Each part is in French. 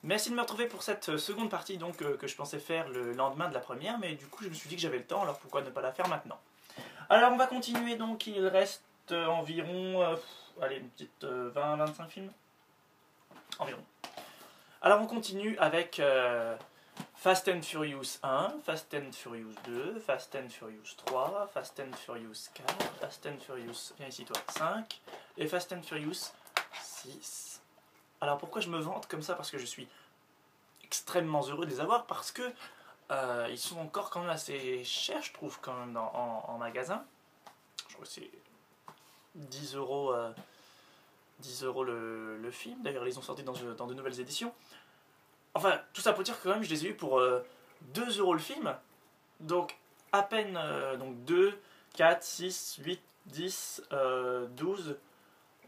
Merci de me retrouver pour cette seconde partie donc, que je pensais faire le lendemain de la première, mais du coup je me suis dit que j'avais le temps, alors pourquoi ne pas la faire maintenant. Alors on va continuer donc, il reste environ, allez, une petite 20-25 films, environ. Alors on continue avec Fast and Furious 1, Fast and Furious 2, Fast and Furious 3, Fast and Furious 4, Fast and Furious, viens ici toi, 5, et Fast and Furious 6. Alors pourquoi je me vante comme ça? Parce que je suis extrêmement heureux de les avoir, parce que ils sont encore quand même assez chers, je trouve, quand même en magasin. Je crois que c'est 10 euros, 10 euros le film. D'ailleurs, ils les ont sortis dans de nouvelles éditions. Enfin, tout ça pour dire que quand même, je les ai eu pour 2 euros le film. Donc, à peine donc 2, 4, 6, 8, 10, 12.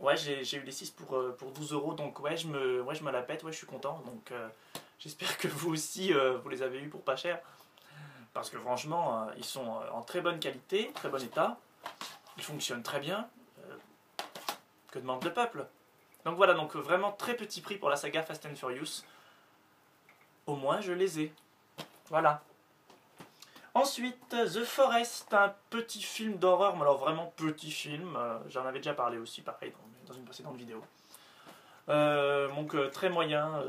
Ouais, j'ai eu les 6 pour 12 euros. Donc, ouais, je me la pète. Ouais, je suis content. Donc, j'espère que vous aussi, vous les avez eu pour pas cher. Parce que franchement, ils sont en très bonne qualité, très bon état. Ils fonctionnent très bien. Que demande le peuple? Donc voilà, donc vraiment très petit prix pour la saga Fast and Furious. Au moins, je les ai. Voilà. Ensuite, The Forest, un petit film d'horreur, mais alors vraiment petit film. J'en avais déjà parlé aussi, pareil, dans une précédente vidéo. Donc très moyen,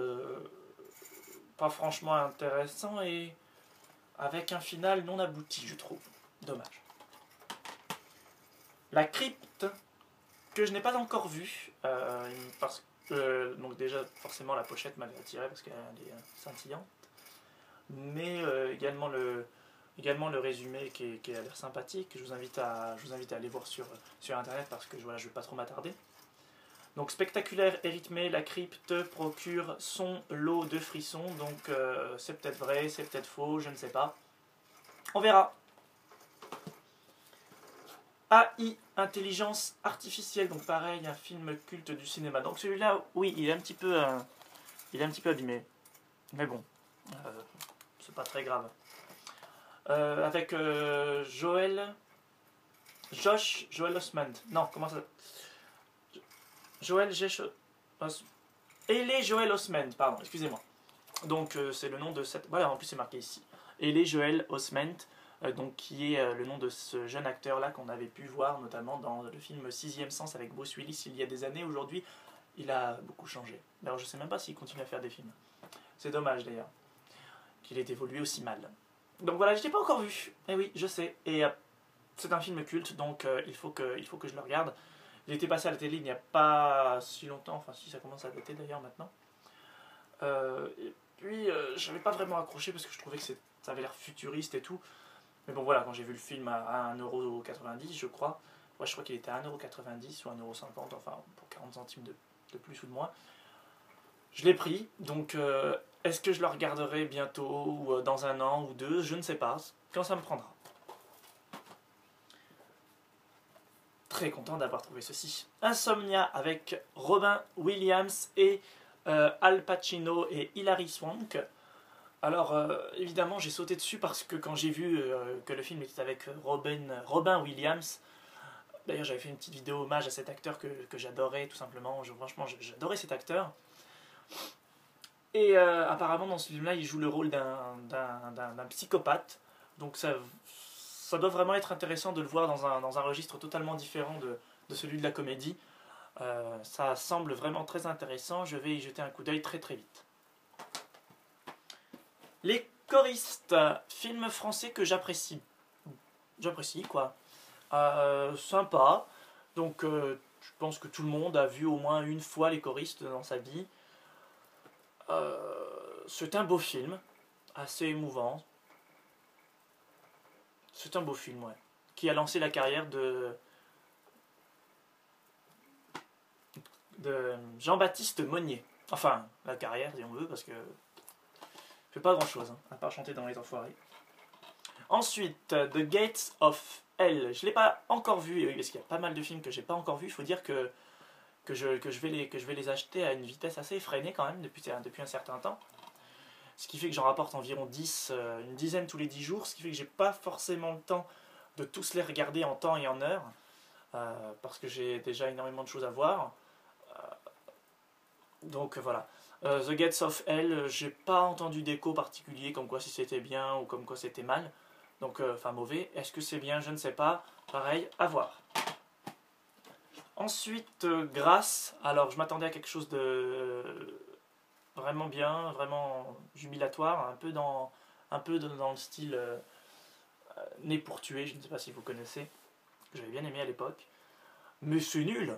pas franchement intéressant et avec un final non abouti, je trouve. Dommage. La Crypte, que je n'ai pas encore vue, parce que donc déjà forcément la pochette m'avait attiré parce qu'elle est scintillante, mais également le résumé qui a l'air sympathique. Je vous invite à aller voir sur internet parce que voilà, je ne vais pas trop m'attarder. Donc spectaculaire et rythmé, La Crypte procure son lot de frissons, donc c'est peut-être vrai, c'est peut-être faux, je ne sais pas. On verra. AI, intelligence artificielle, donc pareil, un film culte du cinéma. Donc celui-là, oui, il est un petit peu abîmé, mais bon, c'est pas très grave. Avec Joel Osment. Non, comment ça? Hayley Joel Osment, pardon, excusez-moi. Donc c'est le nom de cette... Voilà, en plus c'est marqué ici. Hayley Joel Osment, donc, qui est le nom de ce jeune acteur-là qu'on avait pu voir notamment dans le film Sixième Sens avec Bruce Willis il y a des années. Aujourd'hui, il a beaucoup changé. Alors je sais même pas s'il continue à faire des films. C'est dommage d'ailleurs qu'il ait évolué aussi mal. Donc voilà, je l'ai pas encore vu. Eh oui, je sais. Et c'est un film culte, donc il faut que je le regarde. Il était passé à la télé il n'y a pas si longtemps, enfin si ça commence à dater d'ailleurs maintenant. Et puis je n'avais pas vraiment accroché parce que je trouvais que ça avait l'air futuriste et tout. Mais bon voilà, quand j'ai vu le film à 1,90 € je crois. Ouais, je crois qu'il était à 1,90 € ou 1,50 €, enfin pour 40 centimes de plus ou de moins. Je l'ai pris, donc est-ce que je le regarderai bientôt ou dans un an ou deux? Je ne sais pas, quand ça me prendra. Très content d'avoir trouvé ceci. Insomnia avec Robin Williams et Al Pacino et Hilary Swank. Alors évidemment j'ai sauté dessus parce que quand j'ai vu que le film était avec Robin Williams, d'ailleurs j'avais fait une petite vidéo hommage à cet acteur que j'adorais tout simplement, franchement j'adorais cet acteur. Et apparemment dans ce film-là il joue le rôle d'un psychopathe, donc ça doit vraiment être intéressant de le voir dans un registre totalement différent de celui de la comédie. Ça semble vraiment très intéressant, je vais y jeter un coup d'œil très très vite. Les choristes, film français que j'apprécie. J'apprécie quoi. Sympa. Donc je pense que tout le monde a vu au moins une fois les choristes dans sa vie. C'est un beau film, assez émouvant. C'est un beau film, ouais. Qui a lancé la carrière de Jean-Baptiste Monnier. Enfin, la carrière si on veut, parce que je fais pas grand chose, hein, à part chanter dans Les Enfoirés. Ensuite, The Gates of Hell. Je l'ai pas encore vu, parce qu'il y a pas mal de films que j'ai pas encore vu. Il faut dire que je vais les acheter à une vitesse assez effrénée quand même, depuis un certain temps. Ce qui fait que j'en rapporte environ 10, une dizaine tous les 10 jours, ce qui fait que j'ai pas forcément le temps de tous les regarder en temps et en heure, parce que j'ai déjà énormément de choses à voir. Donc voilà. The Gates of Hell, j'ai pas entendu d'écho particulier comme quoi si c'était bien ou comme quoi c'était mal. Donc, enfin mauvais. Est-ce que c'est bien? Je ne sais pas. Pareil, à voir. Ensuite, Grâce. Alors, je m'attendais à quelque chose de vraiment bien, vraiment jubilatoire, un peu dans le style Né pour tuer. Je ne sais pas si vous connaissez. J'avais bien aimé à l'époque. Mais c'est nul.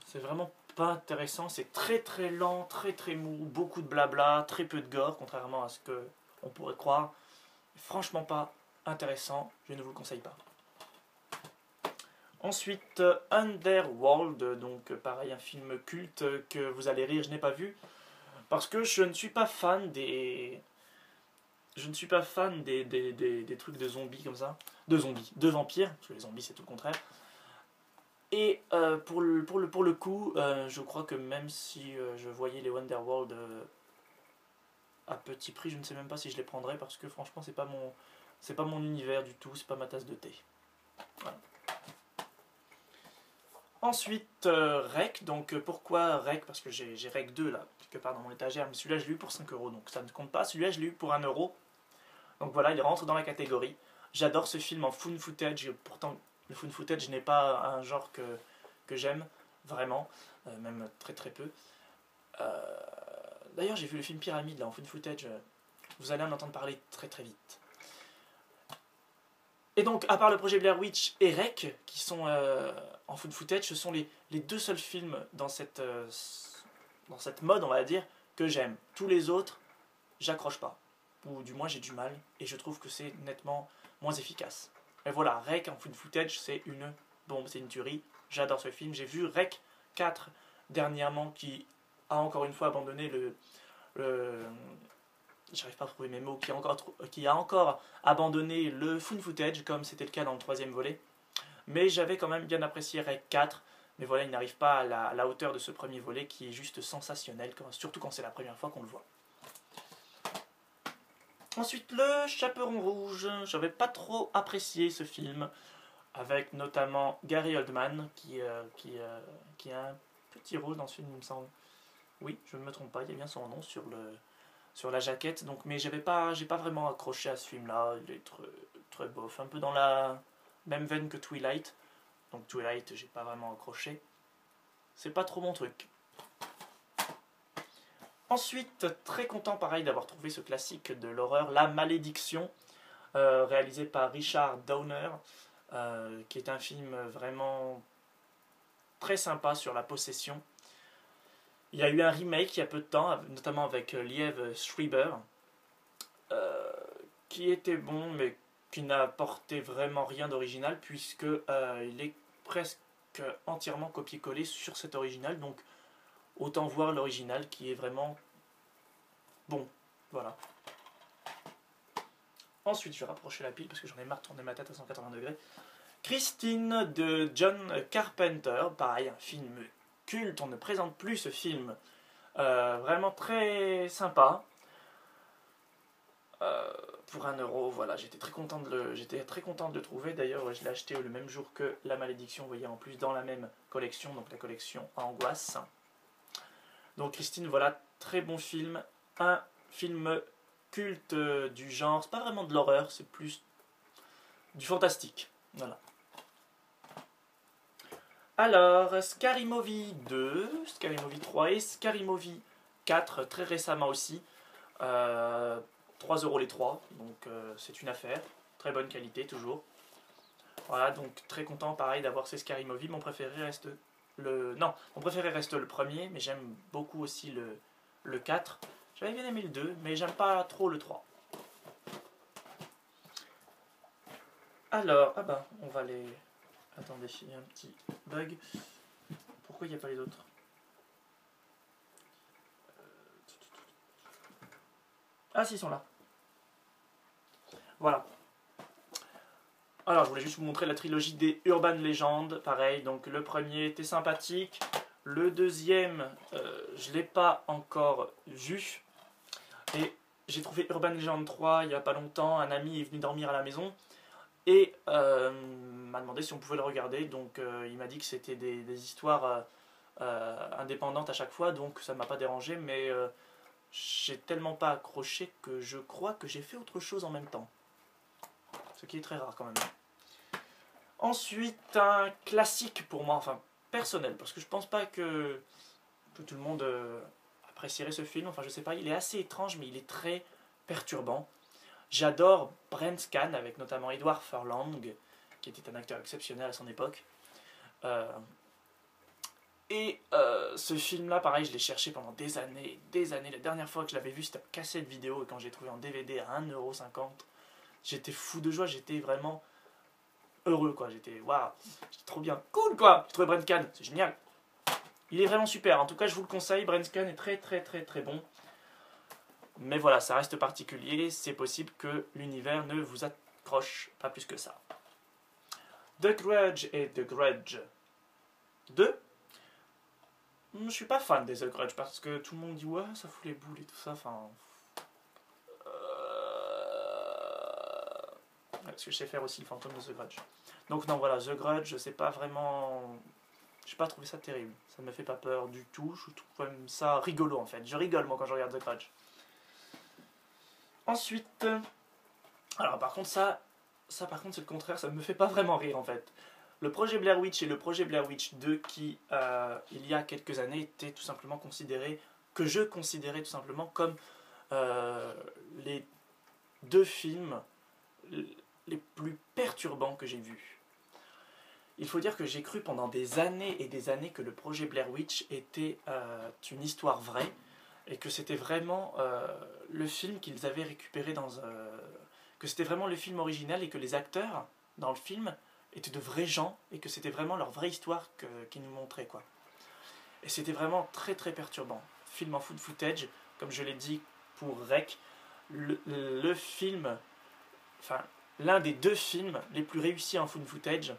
C'est vraiment pas intéressant. C'est très très lent, très très mou, beaucoup de blabla, très peu de gore, contrairement à ce que on pourrait croire. Franchement pas intéressant. Je ne vous le conseille pas. Ensuite, Underworld, donc pareil, un film culte que vous allez rire, je n'ai pas vu, parce que je ne suis pas fan des... Je ne suis pas fan des trucs de zombies comme ça. De zombies, de vampires, parce que les zombies c'est tout le contraire. Et pour le coup, je crois que même si je voyais les Wonderworld à petit prix, je ne sais même pas si je les prendrais, parce que franchement c'est pas mon univers du tout, c'est pas ma tasse de thé. Voilà. Ensuite, Rec. Donc, pourquoi Rec? Parce que j'ai Rec 2 là, quelque part dans mon étagère. Mais celui-là, je l'ai eu pour 5 euros, donc ça ne compte pas. Celui-là, je l'ai eu pour 1 euro. Donc voilà, il rentre dans la catégorie. J'adore ce film en found footage. Pourtant, le found footage n'est pas un genre que j'aime, vraiment. Même très très peu. D'ailleurs, j'ai vu le film Pyramide là, en found footage. Vous allez en entendre parler très très vite. Et donc, à part le projet Blair Witch et Rec, qui sont en found footage, ce sont les deux seuls films dans cette mode, on va dire, que j'aime. Tous les autres, j'accroche pas. Ou du moins, j'ai du mal. Et je trouve que c'est nettement moins efficace. Et voilà, Rec en found footage, c'est une bombe, c'est une tuerie. J'adore ce film. J'ai vu Rec 4 dernièrement, qui a encore une fois abandonné j'arrive pas à trouver mes mots, qui a encore abandonné le found footage, comme c'était le cas dans le 3e volet. Mais j'avais quand même bien apprécié Rec 4, mais voilà, il n'arrive pas à la hauteur de ce premier volet qui est juste sensationnel, surtout quand c'est la première fois qu'on le voit. Ensuite, Le Chaperon Rouge. J'avais pas trop apprécié ce film, avec notamment Gary Oldman, qui a un petit rôle dans ce film, il me semble. Oui, je ne me trompe pas, il y a bien son nom sur la jaquette, donc, mais j'ai pas vraiment accroché à ce film-là. Il est très bof, un peu dans la même veine que Twilight. Donc Twilight, j'ai pas vraiment accroché. C'est pas trop mon truc. Ensuite, très content pareil d'avoir trouvé ce classique de l'horreur, La Malédiction, réalisé par Richard Donner, qui est un film vraiment très sympa sur la possession. Il y a eu un remake il y a peu de temps, notamment avec Liev Schreiber, qui était bon, mais qui n'apportait vraiment rien d'original, puisque il est presque entièrement copié-collé sur cet original, donc autant voir l'original qui est vraiment bon. Voilà. Ensuite, je vais rapprocher la pile parce que j'en ai marre de tourner ma tête à 180 degrés. Christine de John Carpenter, pareil, un film culte, on ne présente plus ce film, vraiment très sympa. Pour 1 euro, voilà, j'étais très content de le trouver. D'ailleurs, je l'ai acheté le même jour que La Malédiction, vous voyez, en plus dans la même collection, donc la collection Angoisse. Donc Christine, voilà, très bon film, un film culte du genre, c'est pas vraiment de l'horreur, c'est plus du fantastique, voilà. Alors, Scary Movie 2, Scary Movie 3 et Scary Movie 4, très récemment aussi. 3 euros les 3, donc c'est une affaire. Très bonne qualité, toujours. Voilà, donc très content, pareil, d'avoir ces Scary Movie. Mon préféré reste le premier, mais j'aime beaucoup aussi le 4. J'avais bien aimé le 2, mais j'aime pas trop le 3. Alors, ah bah, on va les... Attendez, il y a un petit bug. Pourquoi il n'y a pas les autres? Ah si, ils sont là. Voilà. Alors, je voulais juste vous montrer la trilogie des Urban Legend. Pareil, donc le premier était sympathique. Le deuxième, je ne l'ai pas encore vu. Et j'ai trouvé Urban Legend 3 il n'y a pas longtemps. Un ami est venu dormir à la maison et m'a demandé si on pouvait le regarder. Donc il m'a dit que c'était des histoires indépendante à chaque fois, donc ça m'a pas dérangé, mais j'ai tellement pas accroché que je crois que j'ai fait autre chose en même temps. Ce qui est très rare quand même. Ensuite, un classique pour moi, enfin personnel, parce que je pense pas que tout le monde apprécierait ce film. Enfin, je sais pas, il est assez étrange, mais il est très perturbant. J'adore Brent Scan, avec notamment Edward Furlong, qui était un acteur exceptionnel à son époque. Euh, ce film-là, pareil, je l'ai cherché pendant des années, des années. La dernière fois que je l'avais vu, c'était en cassette vidéo, et quand j'ai trouvé en DVD à 1,50 €, j'étais fou de joie, j'étais vraiment heureux, quoi. J'étais, waouh, c'était trop bien, cool, quoi. J'ai trouvé Brent Scan, c'est génial. Il est vraiment super, en tout cas, je vous le conseille. Brent Scan est très, très, très, très bon. Mais voilà, ça reste particulier, c'est possible que l'univers ne vous accroche pas plus que ça. The Grudge et The Grudge 2. Je suis pas fan des The Grudge parce que tout le monde dit ouais, ça fout les boules et tout ça. Enfin. Parce que je sais faire aussi le fantôme de The Grudge. Donc, non, voilà, The Grudge, c'est pas vraiment. J'ai pas trouvé ça terrible. Ça ne me fait pas peur du tout. Je trouve même ça rigolo en fait. Je rigole moi quand je regarde The Grudge. Ensuite. Alors, par contre, ça par contre, c'est le contraire. Ça me fait pas vraiment rire en fait. Le projet Blair Witch et le projet Blair Witch 2 qui, il y a quelques années, étaient tout simplement considérés, que je considérais tout simplement comme les deux films les plus perturbants que j'ai vus. Il faut dire que j'ai cru pendant des années et des années que le projet Blair Witch était une histoire vraie et que c'était vraiment le film qu'ils avaient récupéré que c'était vraiment le film original et que les acteurs dans le film étaient de vrais gens et que c'était vraiment leur vraie histoire qu'ils nous montraient, quoi. Et c'était vraiment très très perturbant. Film en food footage, comme je l'ai dit pour Rec, le film, enfin l'un des deux films les plus réussis en food footage.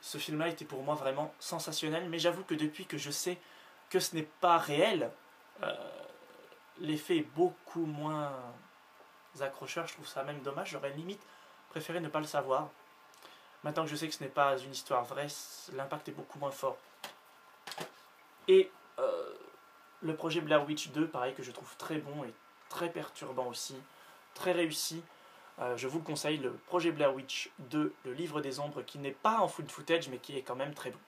Ce film-là était pour moi vraiment sensationnel, mais j'avoue que depuis que je sais que ce n'est pas réel, l'effet est beaucoup moins accrocheur. Je trouve ça même dommage. J'aurais limite préféré ne pas le savoir. Maintenant que je sais que ce n'est pas une histoire vraie, l'impact est beaucoup moins fort. Et le projet Blair Witch 2, pareil, que je trouve très bon et très perturbant aussi, très réussi. Je vous le conseille, le projet Blair Witch 2, le livre des ombres, qui n'est pas en food footage, mais qui est quand même très bon.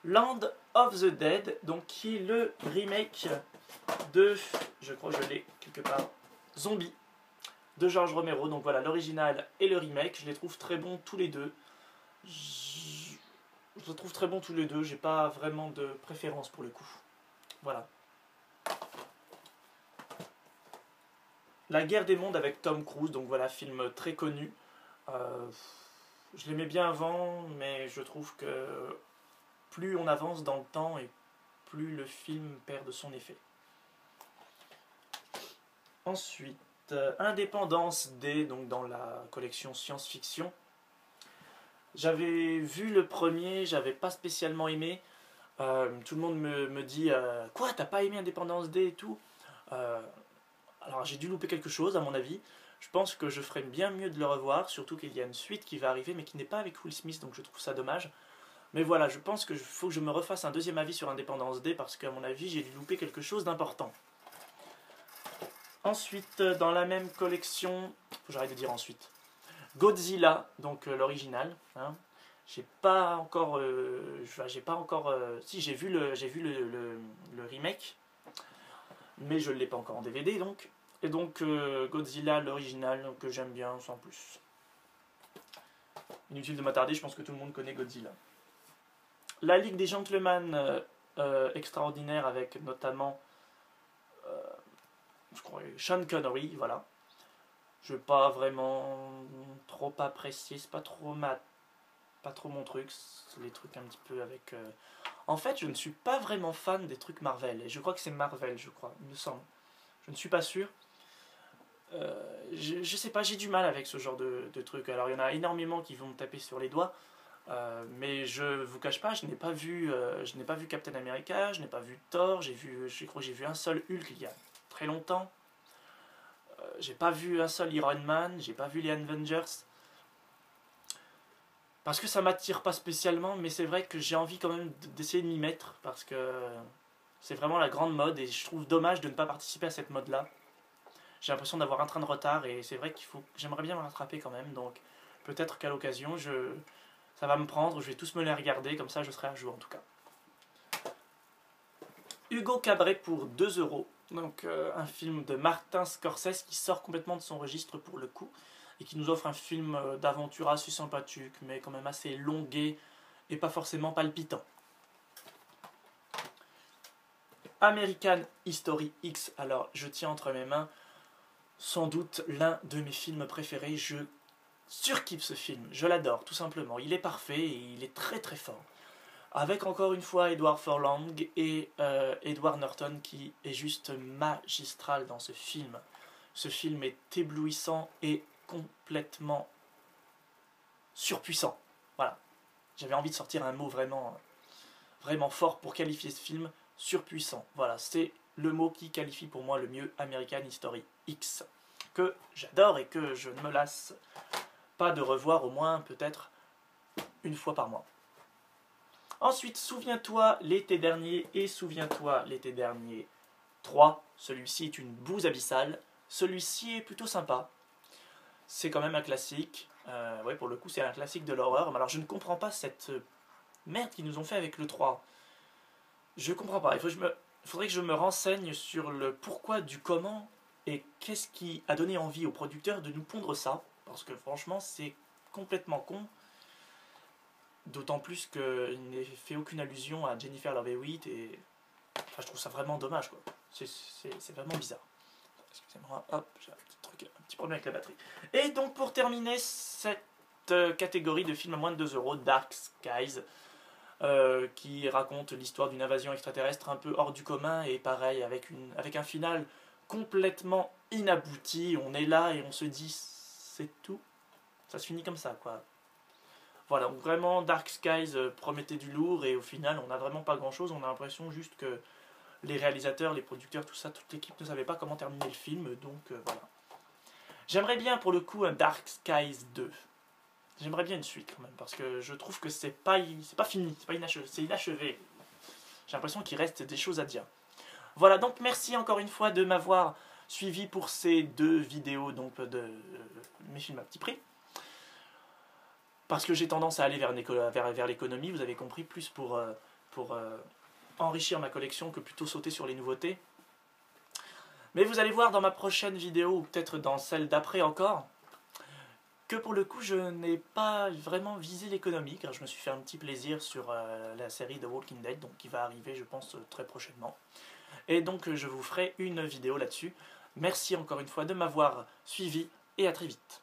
Land of the Dead, donc qui est le remake de, je crois que je l'ai quelque part, Zombie, de George Romero. Donc voilà, l'original et le remake, je les trouve très bons tous les deux. Je les trouve très bons tous les deux, j'ai pas vraiment de préférence pour le coup. Voilà. La guerre des mondes avec Tom Cruise, donc voilà, film très connu. Je l'aimais bien avant, mais je trouve que plus on avance dans le temps et plus le film perd de son effet. Ensuite, Indépendance D, donc dans la collection science-fiction. J'avais vu le premier, j'avais pas spécialement aimé. Tout le monde me dit quoi, t'as pas aimé Indépendance D et tout. Alors j'ai dû louper quelque chose à mon avis. Je pense que je ferais bien mieux de le revoir, surtout qu'il y a une suite qui va arriver mais qui n'est pas avec Will Smith, donc je trouve ça dommage. Mais voilà, je pense qu'il faut que je me refasse un deuxième avis sur Indépendance D parce qu'à mon avis j'ai dû louper quelque chose d'important. Ensuite, dans la même collection, faut que j'arrête de dire ensuite, Godzilla, donc l'original. Hein. J'ai pas encore, si j'ai vu le remake, mais je ne l'ai pas encore en DVD donc. Et donc Godzilla, l'original, que j'aime bien sans plus. Inutile de m'attarder, je pense que tout le monde connaît Godzilla. La Ligue des Gentlemen extraordinaire avec notamment je crois, Sean Connery, voilà. Je n'ai pas vraiment trop apprécié, c'est pas trop mon truc, les trucs un petit peu avec... En fait, je ne suis pas vraiment fan des trucs Marvel, et je crois que c'est Marvel, je crois, il me semble. Je ne suis pas sûr. Je sais pas, j'ai du mal avec ce genre de trucs. Alors, il y en a énormément qui vont me taper sur les doigts, mais je vous cache pas, je n'ai pas vu Captain America, je n'ai pas vu Thor, je crois que j'ai vu un seul Hulk il y a très longtemps. J'ai pas vu un seul Iron Man, j'ai pas vu les Avengers. parce que ça m'attire pas spécialement, mais c'est vrai que j'ai envie quand même d'essayer de m'y mettre, parce que c'est vraiment la grande mode, et je trouve dommage de ne pas participer à cette mode-là. J'ai l'impression d'avoir un train de retard, et c'est vrai j'aimerais bien me rattraper quand même, donc peut-être qu'à l'occasion, ça va me prendre, je vais tous me les regarder, comme ça je serai à jour en tout cas. Hugo Cabret pour 2 euros. Donc un film de Martin Scorsese qui sort complètement de son registre pour le coup et qui nous offre un film d'aventure assez sympathique mais quand même assez longué et pas forcément palpitant. American History X, alors je tiens entre mes mains sans doute l'un de mes films préférés, je surkiffe ce film, je l'adore tout simplement, il est parfait et il est très très fort. Avec encore une fois Edward Furlong et Edward Norton qui est juste magistral dans ce film. Ce film est éblouissant et complètement surpuissant. Voilà, j'avais envie de sortir un mot vraiment, vraiment fort pour qualifier ce film, surpuissant. Voilà, c'est le mot qui qualifie pour moi le mieux American History X, que j'adore et que je ne me lasse pas de revoir au moins peut-être une fois par mois. Ensuite, Souviens-toi l'été dernier et Souviens-toi l'été dernier 3. Celui-ci est une bouse abyssale. Celui-ci est plutôt sympa. C'est quand même un classique. Ouais, pour le coup, c'est un classique de l'horreur. Alors, je ne comprends pas cette merde qu'ils nous ont fait avec le 3. Je comprends pas. Il faudrait que je me renseigne sur le pourquoi du comment et qu'est-ce qui a donné envie aux producteurs de nous pondre ça. Parce que franchement, c'est complètement con. D'autant plus qu'il n'est fait aucune allusion à Jennifer Love Hewitt et enfin, je trouve ça vraiment dommage quoi. C'est vraiment bizarre. Excusez-moi, hop, j'ai un petit problème avec la batterie. Et donc pour terminer cette catégorie de films à moins de 2 euros, Dark Skies, qui raconte l'histoire d'une invasion extraterrestre un peu hors du commun et pareil avec un final complètement inabouti. On est là et on se dit c'est tout. Ça se finit comme ça quoi. Voilà, donc vraiment Dark Skies promettait du lourd et au final on n'a vraiment pas grand chose, on a l'impression juste que les réalisateurs, les producteurs, tout ça, toute l'équipe ne savait pas comment terminer le film, donc voilà. J'aimerais bien pour le coup un Dark Skies 2. J'aimerais bien une suite quand même, parce que je trouve que c'est pas fini, c'est inachevé. J'ai l'impression qu'il reste des choses à dire. Voilà, donc merci encore une fois de m'avoir suivi pour ces 2 vidéos donc, de mes films à petit prix. Parce que j'ai tendance à aller vers l'économie, vous avez compris, plus pour enrichir ma collection que plutôt sauter sur les nouveautés. Mais vous allez voir dans ma prochaine vidéo, ou peut-être dans celle d'après encore, que pour le coup je n'ai pas vraiment visé l'économie, car je me suis fait un petit plaisir sur la série The Walking Dead, donc qui va arriver je pense très prochainement. Et donc je vous ferai une vidéo là-dessus. Merci encore une fois de m'avoir suivi, et à très vite.